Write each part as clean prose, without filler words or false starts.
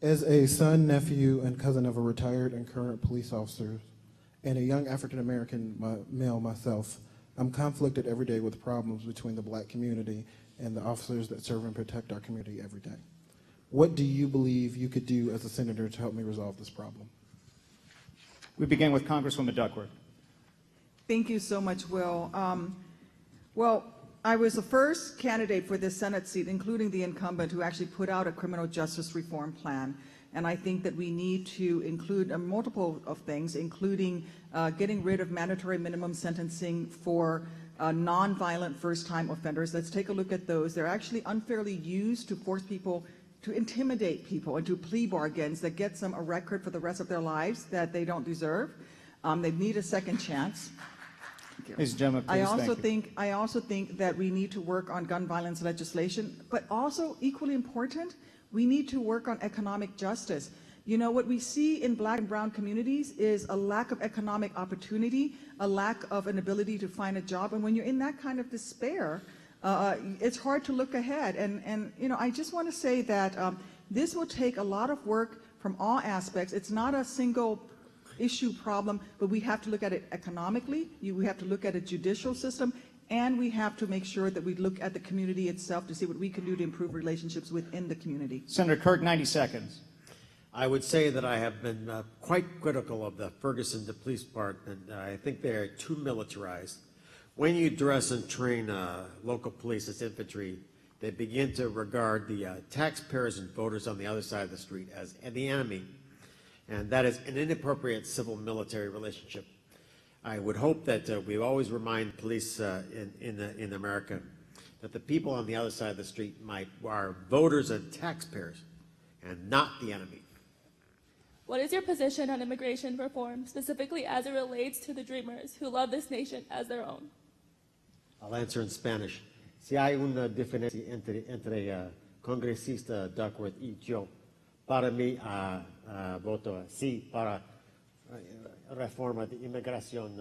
As a son, nephew, and cousin of a retired and current police officer, and a young African-American male myself, I'm conflicted every day with problems between the black community and the officers that serve and protect our community every day. What do you believe you could do as a senator to help me resolve this problem? We begin with Congresswoman Duckworth. Thank you so much, Will. Well, I was the first candidate for this Senate seat, including the incumbent, who actually put out a criminal justice reform plan. And I think that we need to include multiple of things, including getting rid of mandatory minimum sentencing for non-violent first-time offenders. Let's take a look at those. They're actually unfairly used to force people, to intimidate people into plea bargains that gets them a record for the rest of their lives that they don't deserve. They need a second chance. Ladies and gentlemen, please, I also think that we need to work on gun violence legislation, but also equally important, we need to work on economic justice. You know, what we see in black and brown communities is a lack of economic opportunity, a lack of an ability to find a job, and when you're in that kind of despair, it's hard to look ahead. And you know, I just want to say that this will take a lot of work from all aspects. It's not a single issue problem, but we have to look at it economically, we have to look at a judicial system, and we have to make sure that we look at the community itself to see what we can do to improve relationships within the community. Senator Kirk, 90 seconds. I would say that I have been quite critical of the Ferguson to police part, and I think they are too militarized. When you dress and train local police as infantry, they begin to regard the taxpayers and voters on the other side of the street as the enemy. And that is an inappropriate civil-military relationship. I would hope that we always remind police in America that the people on the other side of the street are voters and taxpayers and not the enemy. What is your position on immigration reform, specifically as it relates to the dreamers who love this nation as their own? I'll answer in Spanish. Si hay una diferencia entre congresista Duckworth y yo, para mí voto sí para reforma de inmigración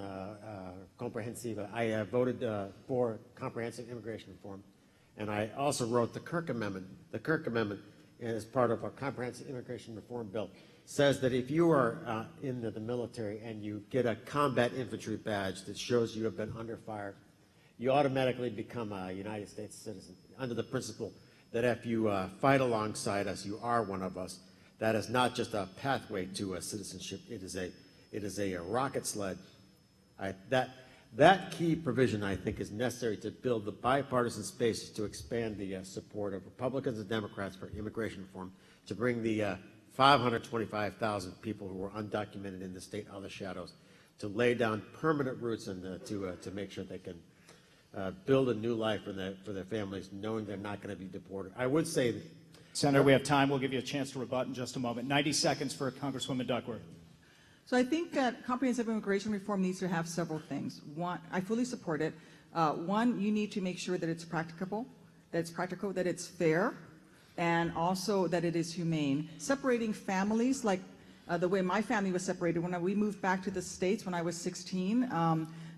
comprehensiva. I voted for comprehensive immigration reform, and I also wrote the Kirk Amendment. The Kirk Amendment, as part of a comprehensive immigration reform bill, says that if you are in the military and you get a combat infantry badge that shows you have been under fire, you automatically become a United States citizen, under the principle that if you fight alongside us, you are one of us. That is not just a pathway to citizenship. It is a rocket sled. That key provision, I think, is necessary to build the bipartisan spaces to expand the support of Republicans and Democrats for immigration reform, to bring the 525,000 people who are undocumented in the state out of the shadows, to lay down permanent roots and to make sure they can build a new life for their families, knowing they're not going to be deported. I would say that, Senator, we have time. We'll give you a chance to rebut in just a moment. 90 seconds for Congresswoman Duckworth. So I think that comprehensive immigration reform needs to have several things. One, I fully support it. One, you need to make sure that it's practicable, that it's fair, and also that it is humane. Separating families, like the way my family was separated when we moved back to the States when I was 16,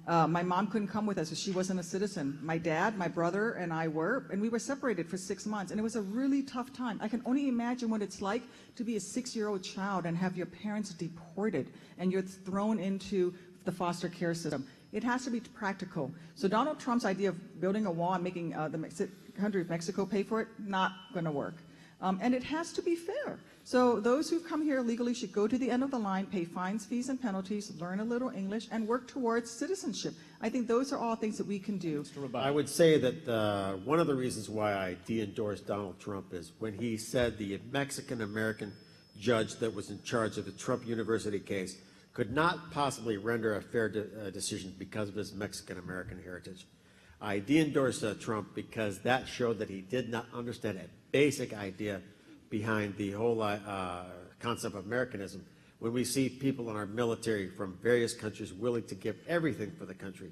my mom couldn't come with us because she wasn't a citizen. My dad, my brother, and I were, and we were separated for 6 months, and it was a really tough time. I can only imagine what it's like to be a 6-year-old child and have your parents deported, and you're thrown into the foster care system. It has to be practical. So Donald Trump's idea of building a wall and making the country of Mexico pay for it, not going to work. And it has to be fair. So those who come here illegally should go to the end of the line, pay fines, fees, and penalties, learn a little English, and work towards citizenship. I think those are all things that we can do. I would say that one of the reasons why I de-endorsed Donald Trump is when he said the Mexican-American judge that was in charge of the Trump University case could not possibly render a fair decision because of his Mexican-American heritage. I de-endorsed Trump because that showed that he did not understand a basic idea behind the whole concept of Americanism. When we see people in our military from various countries willing to give everything for the country,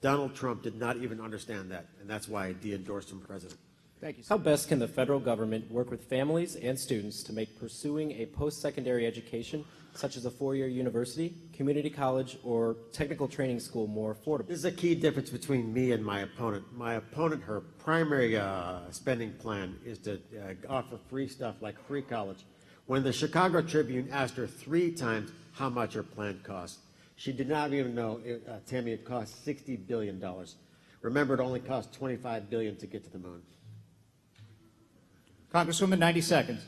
Donald Trump did not even understand that, and that's why I de-endorsed him president. Thank you, sir. How best can the federal government work with families and students to make pursuing a post-secondary education, such as a 4-year university, community college, or technical training school, more affordable? This is a key difference between me and my opponent. My opponent, her primary spending plan is to offer free stuff like free college, When the Chicago Tribune asked her 3 times how much her plan cost, she did not even know, Tammy, it cost $60 billion. Remember, it only cost $25 billion to get to the moon. Congresswoman, 90 seconds.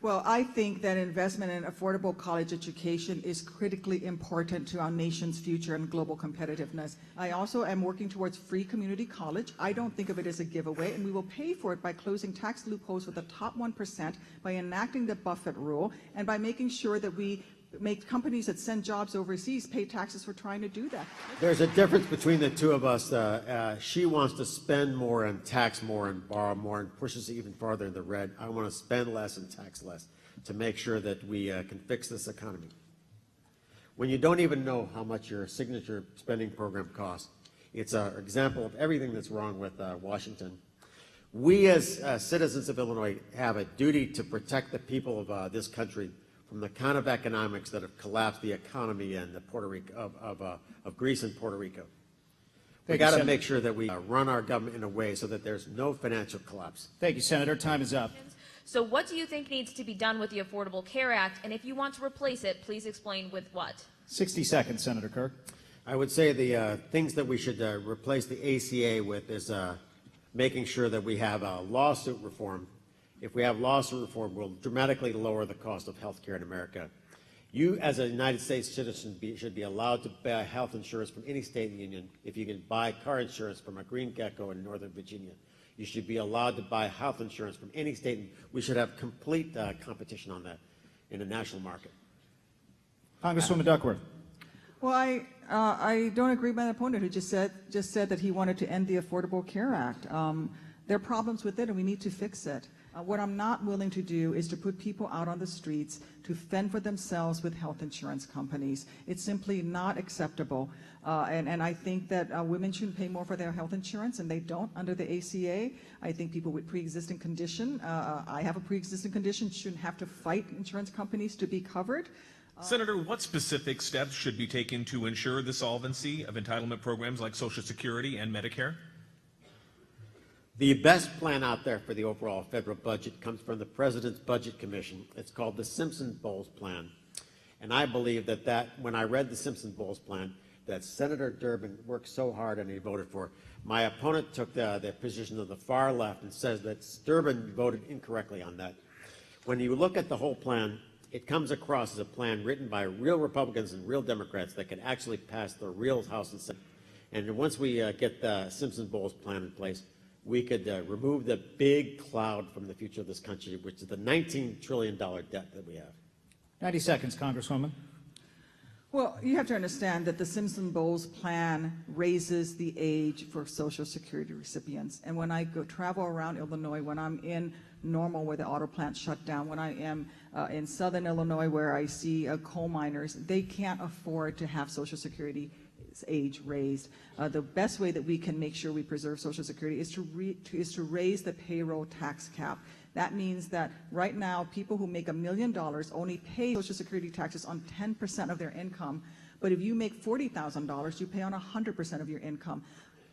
Well, I think that investment in affordable college education is critically important to our nation's future and global competitiveness. I also am working towards free community college. I don't think of it as a giveaway, and we will pay for it by closing tax loopholes for the top 1%, by enacting the Buffett rule, and by making sure that we make companies that send jobs overseas pay taxes for trying to do that. There's a difference between the two of us. She wants to spend more and tax more and borrow more and pushes it even farther in the red. I want to spend less and tax less to make sure that we can fix this economy. When you don't even know how much your signature spending program costs, it's an example of everything that's wrong with Washington. We as citizens of Illinois have a duty to protect the people of this country from the kind of economics that have collapsed the economy in the Puerto Rico, of Greece and Puerto Rico. We got to make sure that we run our government in a way so that there's no financial collapse. Thank you, Senator. Time is up. So what do you think needs to be done with the Affordable Care Act? And if you want to replace it, please explain with what? 60 seconds, Senator Kirk. I would say the things that we should replace the ACA with is making sure that we have lawsuit reform. If we have lawsuit reform, we'll dramatically lower the cost of health care in America. You, as a United States citizen, should be allowed to buy health insurance from any state in the union. If you can buy car insurance from a Green Gecko in Northern Virginia, you should be allowed to buy health insurance from any state. We should have complete competition on that in the national market. Congresswoman Duckworth. Well, I don't agree with my opponent who just said that he wanted to end the Affordable Care Act. There are problems with it, and we need to fix it. What I'm not willing to do is to put people out on the streets to fend for themselves with health insurance companies. It's simply not acceptable. And I think that women shouldn't pay more for their health insurance, and they don't under the ACA. I think people with pre-existing condition, I have a pre-existing condition, shouldn't have to fight insurance companies to be covered. Senator, what specific steps should be taken to ensure the solvency of entitlement programs like Social Security and Medicare? The best plan out there for the overall federal budget comes from the President's Budget Commission. It's called the Simpson-Bowles Plan. And I believe that when I read the Simpson-Bowles Plan, that Senator Durbin worked so hard and he voted for. My opponent took the position of the far left and says that Durbin voted incorrectly on that. When you look at the whole plan, it comes across as a plan written by real Republicans and real Democrats that can actually pass the real House and Senate. And once we get the Simpson-Bowles Plan in place, we could remove the big cloud from the future of this country, which is the $19 trillion debt that we have. 90 seconds, Congresswoman. Well, you have to understand that the Simpson-Bowles plan raises the age for Social Security recipients. And when I travel around Illinois, when I'm in Normal where the auto plant shut down, when I am in Southern Illinois where I see coal miners, they can't afford to have Social Security age raised. The best way that we can make sure we preserve Social Security is to raise the payroll tax cap. That means that right now people who make $1 million only pay Social Security taxes on 10% of their income, but if you make $40,000, you pay on 100% of your income.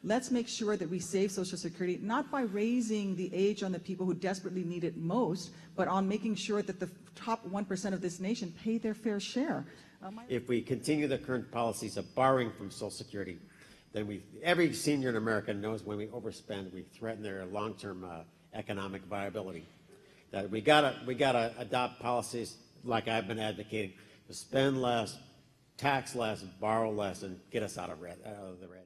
Let's make sure that we save Social Security, not by raising the age on the people who desperately need it most, but on making sure that the top 1% of this nation pay their fair share. If we continue the current policies of borrowing from Social Security, then every senior in America knows when we overspend, we threaten their long-term economic viability. That we gotta adopt policies like I've been advocating to spend less, tax less, borrow less, and get us out of the red.